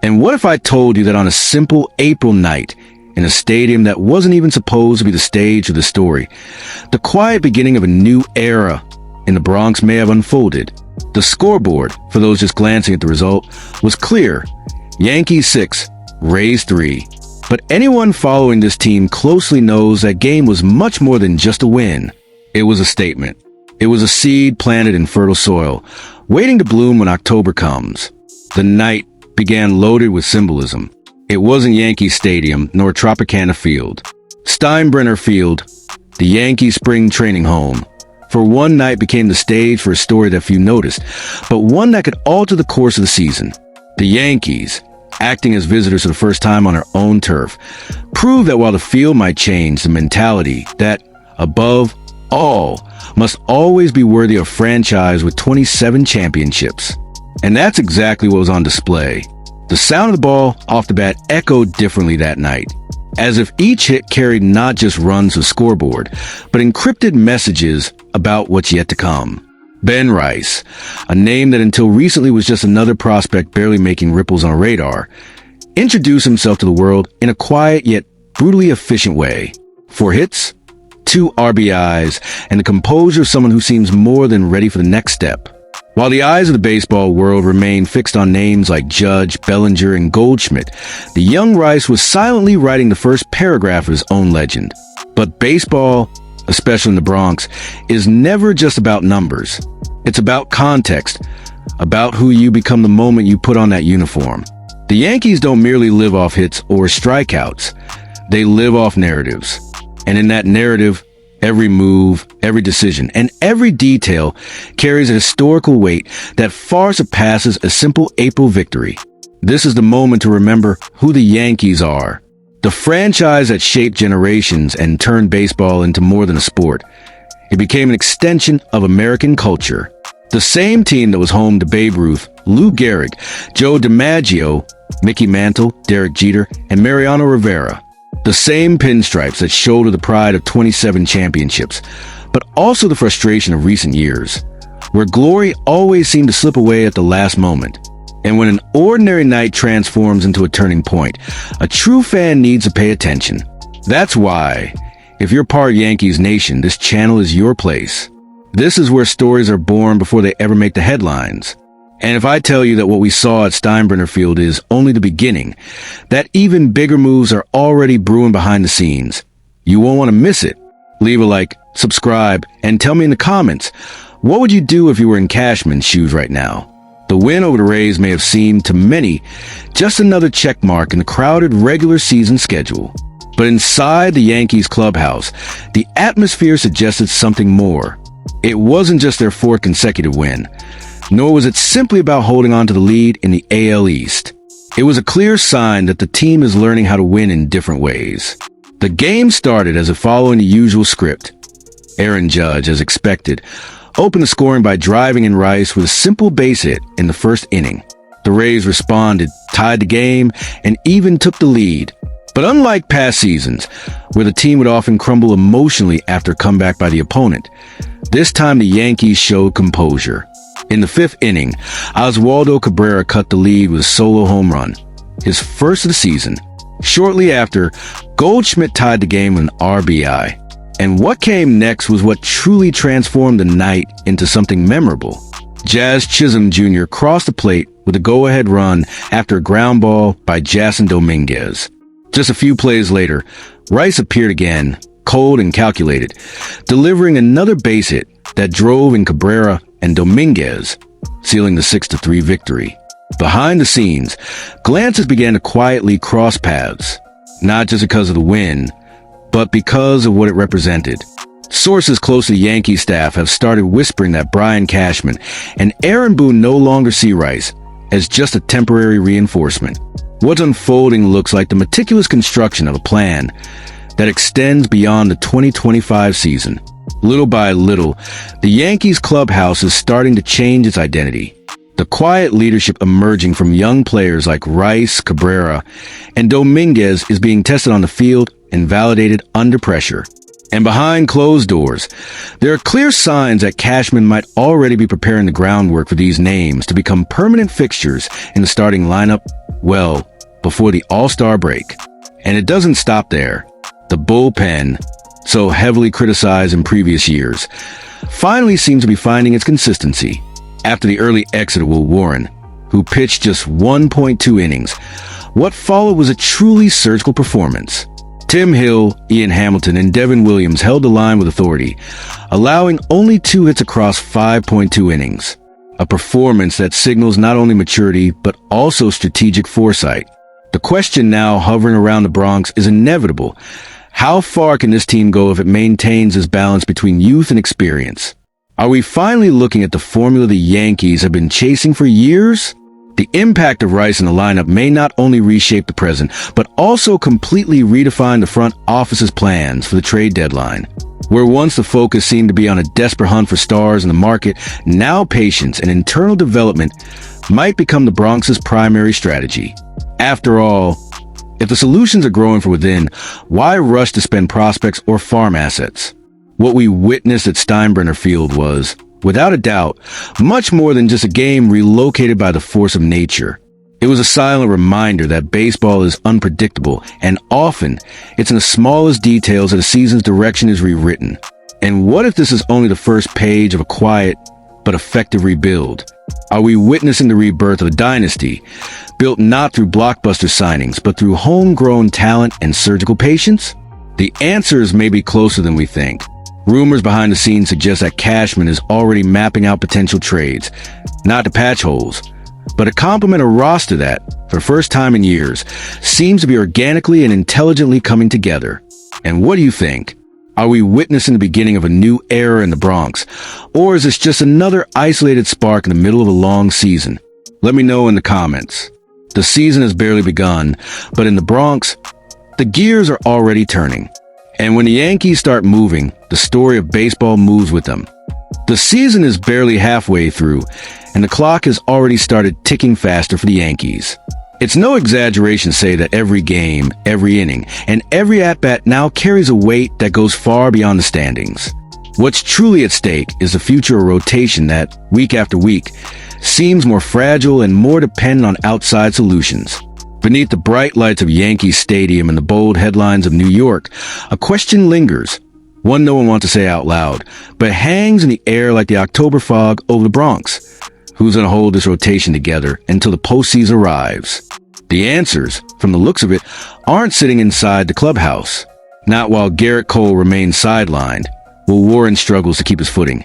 And what if I told you that on a simple April night, in a stadium that wasn't even supposed to be the stage of the story, the quiet beginning of a new era in the Bronx may have unfolded? The scoreboard, for those just glancing at the result, was clear. Yankees 6, Rays 3. But anyone following this team closely knows that game was much more than just a win. It was a statement. It was a seed planted in fertile soil, waiting to bloom when October comes. The night began loaded with symbolism. It wasn't Yankee Stadium nor Tropicana Field. Steinbrenner Field, the Yankee spring training home, for one night became the stage for a story that few noticed, but one that could alter the course of the season. The Yankees, acting as visitors for the first time on their own turf, proved that while the field might change, the mentality that, above all, must always be worthy of a franchise with 27 championships. And that's exactly what was on display. The sound of the ball off the bat echoed differently that night, as if each hit carried not just runs to the scoreboard, but encrypted messages about what's yet to come. Ben Rice, a name that until recently was just another prospect barely making ripples on a radar, introduced himself to the world in a quiet yet brutally efficient way. 4 hits, 2 RBIs, and the composure of someone who seems more than ready for the next step. While the eyes of the baseball world remained fixed on names like Judge, Bellinger, and Goldschmidt, the young Rice was silently writing the first paragraph of his own legend. But baseball, especially in the Bronx, is never just about numbers. It's about context, about who you become the moment you put on that uniform. The Yankees don't merely live off hits or strikeouts. They live off narratives. And in that narrative, every move, every decision, and every detail carries a historical weight that far surpasses a simple April victory. This is the moment to remember who the Yankees are. The franchise that shaped generations and turned baseball into more than a sport. It became an extension of American culture. The same team that was home to Babe Ruth, Lou Gehrig, Joe DiMaggio, Mickey Mantle, Derek Jeter, and Mariano Rivera. The same pinstripes that shoulder the pride of 27 championships, but also the frustration of recent years, where glory always seemed to slip away at the last moment. And when an ordinary night transforms into a turning point, a true fan needs to pay attention. That's why, if you're part of Yankees Nation, this channel is your place. This is where stories are born before they ever make the headlines. And if I tell you that what we saw at Steinbrenner Field is only the beginning, that even bigger moves are already brewing behind the scenes, you won't want to miss it. Leave a like, subscribe, and tell me in the comments, what would you do if you were in Cashman's shoes right now? The win over the Rays may have seemed to many just another check mark in the crowded regular season schedule. But inside the Yankees clubhouse, the atmosphere suggested something more. It wasn't just their 4th consecutive win, nor was it simply about holding on to the lead in the AL East. It was a clear sign that the team is learning how to win in different ways. The game started as if following the usual script. Aaron Judge, as expected, opened the scoring by driving in Rice with a simple base hit in the first inning. The Rays responded, tied the game, and even took the lead. But unlike past seasons, where the team would often crumble emotionally after a comeback by the opponent, this time the Yankees showed composure. In the 5th inning, Oswaldo Cabrera cut the lead with a solo home run, his first of the season. Shortly after, Goldschmidt tied the game with an RBI. And what came next was what truly transformed the night into something memorable. Jazz Chisholm Jr. crossed the plate with a go-ahead run after a ground ball by Jason Dominguez. Just a few plays later, Rice appeared again, cold and calculated, delivering another base hit that drove in Cabrera and Dominguez, sealing the 6-3 victory. Behind the scenes, glances began to quietly cross paths, not just because of the win, but because of what it represented. Sources close to the Yankee staff have started whispering that Brian Cashman and Aaron Boone no longer see Rice as just a temporary reinforcement. What's unfolding looks like the meticulous construction of a plan that extends beyond the 2025 season. Little by little, the Yankees clubhouse is starting to change its identity. The quiet leadership emerging from young players like Rice, Cabrera, and Dominguez is being tested on the field and validated under pressure. And behind closed doors, there are clear signs that Cashman might already be preparing the groundwork for these names to become permanent fixtures in the starting lineup, well, before the All-Star break. And it doesn't stop there. The bullpen, so heavily criticized in previous years, finally seems to be finding its consistency after the early exit of Will Warren, who pitched just 1.2 innings. What followed was a truly surgical performance. Tim Hill, Ian Hamilton, and Devin Williams held the line with authority, allowing only 2 hits across 5.2 innings. A performance that signals not only maturity, but also strategic foresight. The question now hovering around the Bronx is inevitable. How far can this team go if it maintains this balance between youth and experience? Are we finally looking at the formula the Yankees have been chasing for years? The impact of Rice in the lineup may not only reshape the present, but also completely redefine the front office's plans for the trade deadline. Where once the focus seemed to be on a desperate hunt for stars in the market, now patience and internal development might become the Bronx's primary strategy. After all, if the solutions are growing from within, why rush to spend prospects or farm assets? What we witnessed at Steinbrenner Field was, without a doubt, much more than just a game relocated by the force of nature. It was a silent reminder that baseball is unpredictable, and often it's in the smallest details that a season's direction is rewritten. And what if this is only the first page of a quiet but effective rebuild? Are we witnessing the rebirth of a dynasty, built not through blockbuster signings, but through homegrown talent and surgical patience? The answers may be closer than we think. Rumors behind the scenes suggest that Cashman is already mapping out potential trades, not to patch holes, but to complement a roster that, for the first time in years, seems to be organically and intelligently coming together. And what do you think? Are we witnessing the beginning of a new era in the Bronx? Or is this just another isolated spark in the middle of a long season? Let me know in the comments. The season has barely begun, but in the Bronx, the gears are already turning. And when the Yankees start moving, the story of baseball moves with them. The season is barely halfway through, and the clock has already started ticking faster for the Yankees. It's no exaggeration to say that every game, every inning, and every at-bat now carries a weight that goes far beyond the standings. What's truly at stake is the future of rotation that, week after week, seems more fragile and more dependent on outside solutions. Beneath the bright lights of Yankee Stadium and the bold headlines of New York, a question lingers, one no one wants to say out loud, but hangs in the air like the October fog over the Bronx. Who's going to hold this rotation together until the postseason arrives? The answers, from the looks of it, aren't sitting inside the clubhouse. Not while Garrett Cole remains sidelined, Will Warren struggles to keep his footing,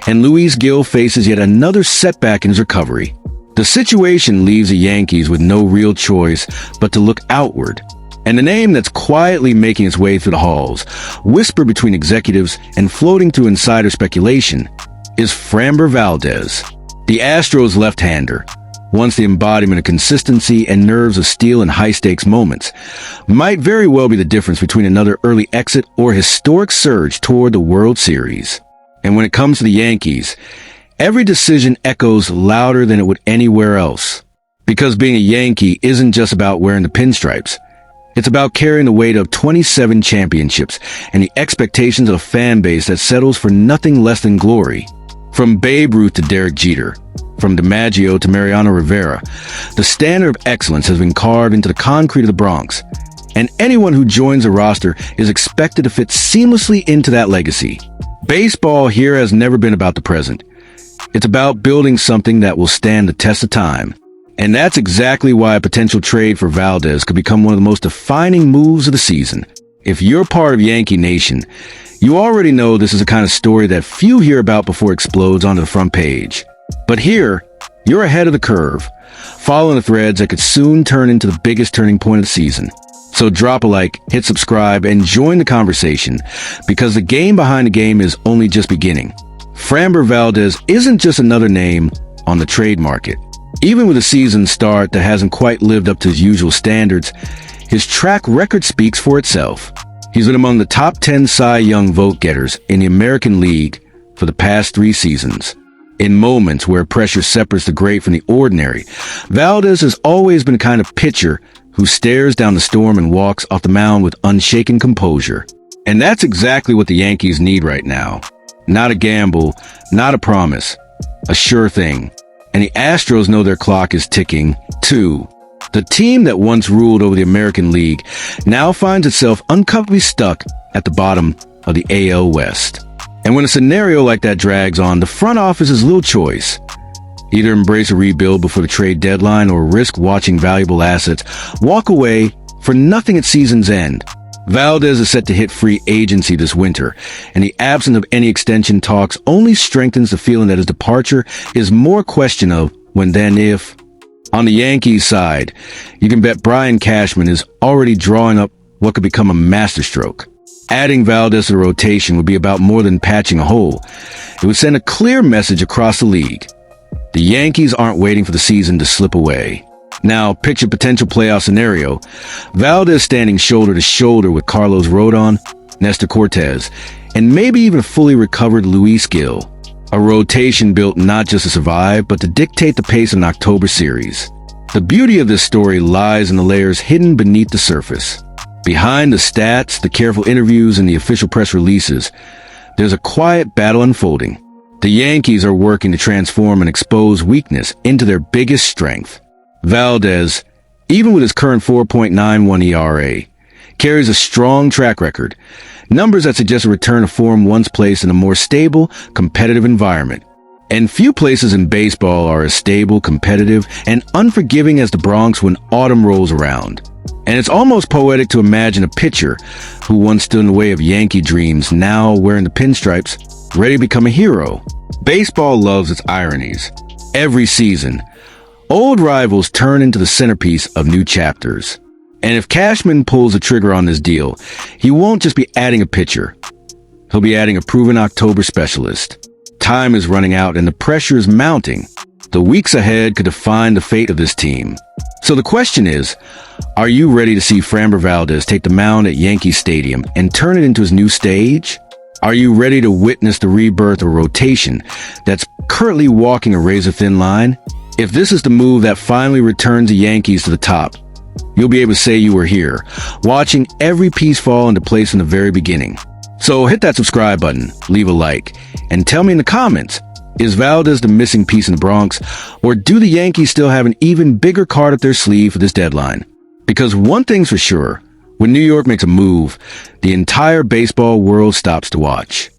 and Luis Gil faces yet another setback in his recovery. The situation leaves the Yankees with no real choice but to look outward. And the name that's quietly making its way through the halls, whispered between executives and floating through insider speculation, is Framber Valdez, the Astros left-hander, once the embodiment of consistency and nerves of steel in high-stakes moments, might very well be the difference between another early exit or historic surge toward the World Series. And when it comes to the Yankees, every decision echoes louder than it would anywhere else. Because being a Yankee isn't just about wearing the pinstripes. It's about carrying the weight of 27 championships and the expectations of a fan base that settles for nothing less than glory. From Babe Ruth to Derek Jeter, from DiMaggio to Mariano Rivera, the standard of excellence has been carved into the concrete of the Bronx, and anyone who joins the roster is expected to fit seamlessly into that legacy. Baseball here has never been about the present. It's about building something that will stand the test of time. And that's exactly why a potential trade for Valdez could become one of the most defining moves of the season. If you're part of Yankee Nation, you already know this is the kind of story that few hear about before it explodes onto the front page. But here, you're ahead of the curve, following the threads that could soon turn into the biggest turning point of the season. So drop a like, hit subscribe, and join the conversation, because the game behind the game is only just beginning. Framber Valdez isn't just another name on the trade market. Even with a season start that hasn't quite lived up to his usual standards, his track record speaks for itself. He's been among the top 10 Cy Young vote getters in the American League for the past 3 seasons. In moments where pressure separates the great from the ordinary, Valdez has always been the kind of pitcher who stares down the storm and walks off the mound with unshaken composure. And that's exactly what the Yankees need right now. Not a gamble, not a promise, a sure thing. And the Astros know their clock is ticking, too. The team that once ruled over the American League now finds itself uncomfortably stuck at the bottom of the AL West. And when a scenario like that drags on, the front office has little choice. Either embrace a rebuild before the trade deadline or risk watching valuable assets walk away for nothing at season's end. Valdez is set to hit free agency this winter, and the absence of any extension talks only strengthens the feeling that his departure is more a question of when than if. On the Yankees side, you can bet Brian Cashman is already drawing up what could become a masterstroke. Adding Valdez to the rotation would be about more than patching a hole. It would send a clear message across the league. The Yankees aren't waiting for the season to slip away. Now, picture potential playoff scenario. Valdez standing shoulder to shoulder with Carlos Rodon, Nestor Cortez, and maybe even a fully recovered Luis Gil. A rotation built not just to survive, but to dictate the pace of an October series. The beauty of this story lies in the layers hidden beneath the surface. Behind the stats, the careful interviews, and the official press releases, there's a quiet battle unfolding. The Yankees are working to transform and expose weakness into their biggest strength. Valdez, even with his current 4.91 ERA, carries a strong track record, numbers that suggest a return to form once placed in a more stable, competitive environment. And few places in baseball are as stable, competitive, and unforgiving as the Bronx when autumn rolls around. And it's almost poetic to imagine a pitcher who once stood in the way of Yankee dreams, now wearing the pinstripes, ready to become a hero. Baseball loves its ironies. Every season, old rivals turn into the centerpiece of new chapters. And if Cashman pulls the trigger on this deal, he won't just be adding a pitcher. He'll be adding a proven October specialist. Time is running out and the pressure is mounting. The weeks ahead could define the fate of this team. So the question is, are you ready to see Framber Valdez take the mound at Yankee Stadium and turn it into his new stage? Are you ready to witness the rebirth of a rotation that's currently walking a razor-thin line? If this is the move that finally returns the Yankees to the top, you'll be able to say you were here, watching every piece fall into place from the very beginning. So hit that subscribe button, leave a like, and tell me in the comments, is Valdez the missing piece in the Bronx, or do the Yankees still have an even bigger card up their sleeve for this deadline? Because one thing's for sure, when New York makes a move, the entire baseball world stops to watch.